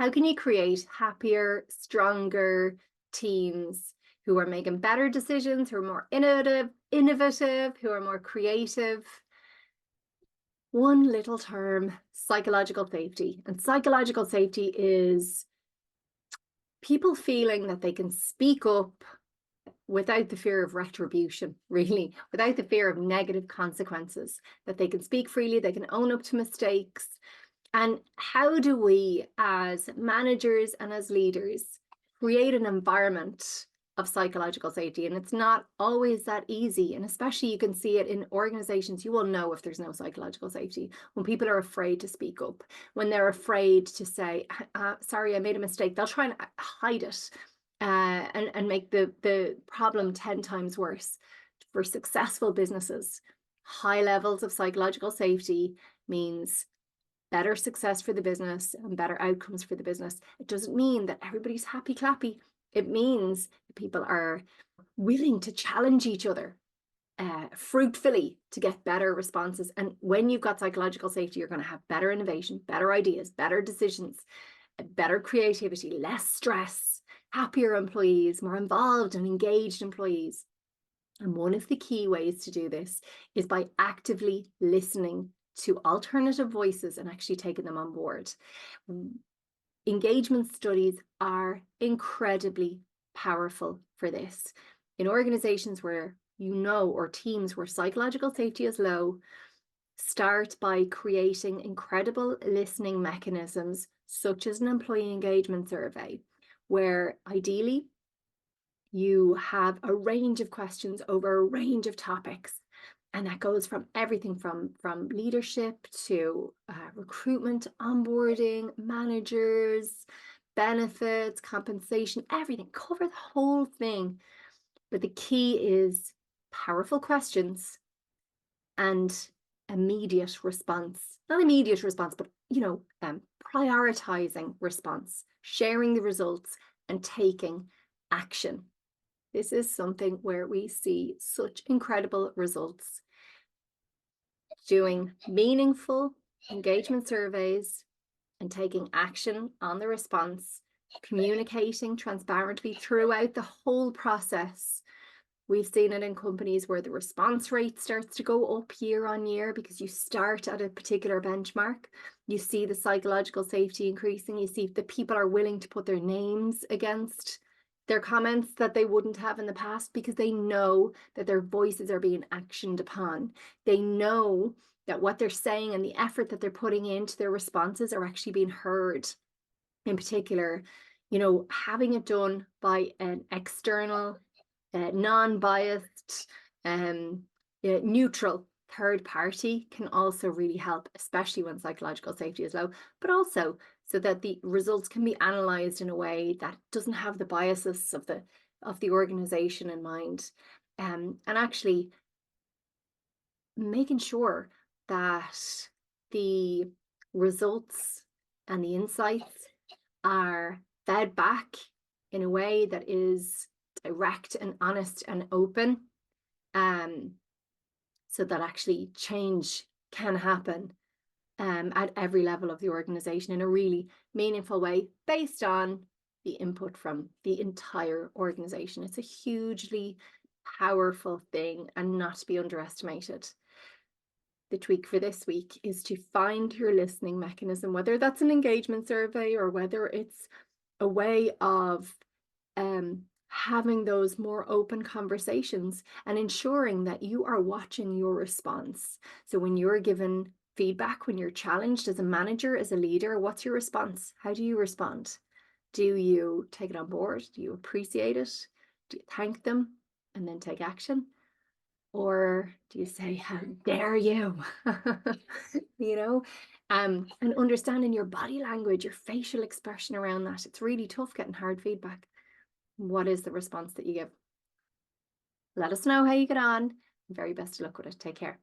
How can you create happier, stronger teams who are making better decisions, who are more innovative, who are more creative? One little term, psychological safety. And psychological safety is people feeling that they can speak up without the fear of retribution, really, without the fear of negative consequences, that they can speak freely, they can own up to mistakes. And how do we, as managers and as leaders, create an environment of psychological safety? And it's not always that easy. And especially you can see it in organizations. You will know if there's no psychological safety when people are afraid to speak up, when they're afraid to say, sorry, I made a mistake. They'll try and hide it and make the problem 10 times worse. For successful businesses, high levels of psychological safety means better success for the business and better outcomes for the business. It doesn't mean that everybody's happy clappy. It means that people are willing to challenge each other fruitfully to get better responses. And when you've got psychological safety, you're going to have better innovation, better ideas, better decisions, better creativity, less stress, happier employees, more involved and engaged employees. And one of the key ways to do this is by actively listening to alternative voices and actually taking them on board. Engagement studies are incredibly powerful for this. In organizations where or teams where psychological safety is low, start by creating incredible listening mechanisms, such as an employee engagement survey, where ideally you have a range of questions over a range of topics. And that goes from everything from leadership to recruitment, onboarding, managers, benefits, compensation, everything. Cover the whole thing. But the key is powerful questions and immediate response. Not immediate response, but prioritizing response, sharing the results, and taking action. This is something where we see such incredible results. Doing meaningful engagement surveys and taking action on the response, communicating transparently throughout the whole process. We've seen it in companies where the response rate starts to go up year on year because you start at a particular benchmark. You see the psychological safety increasing. You see that people are willing to put their names against their comments that they wouldn't have in the past because they know that their voices are being actioned upon. They know that what they're saying and the effort that they're putting into their responses are actually being heard. In particular, having it done by an external, non-biased, neutral third party can also really help, especially when psychological safety is low, but also so that the results can be analyzed in a way that doesn't have the biases of the organization in mind, and actually making sure that the results and the insights are fed back in a way that is direct and honest and open, so that actually change can happen at every level of the organization in a really meaningful way based on the input from the entire organization. It's a hugely powerful thing and not to be underestimated. The tweak for this week is to find your listening mechanism, whether that's an engagement survey or whether it's a way of having those more open conversations and ensuring that you are watching your response. So when you're given feedback, when you're challenged as a manager, as a leader, what's your response? How do you respond? Do you take it on board? Do you appreciate it? Do you thank them and then take action? Or do you say, how dare you? And understanding your body language, your facial expression around that. It's really tough getting hard feedback. What is the response that you give? Let us know how you get on. Very best of luck with it. Take care.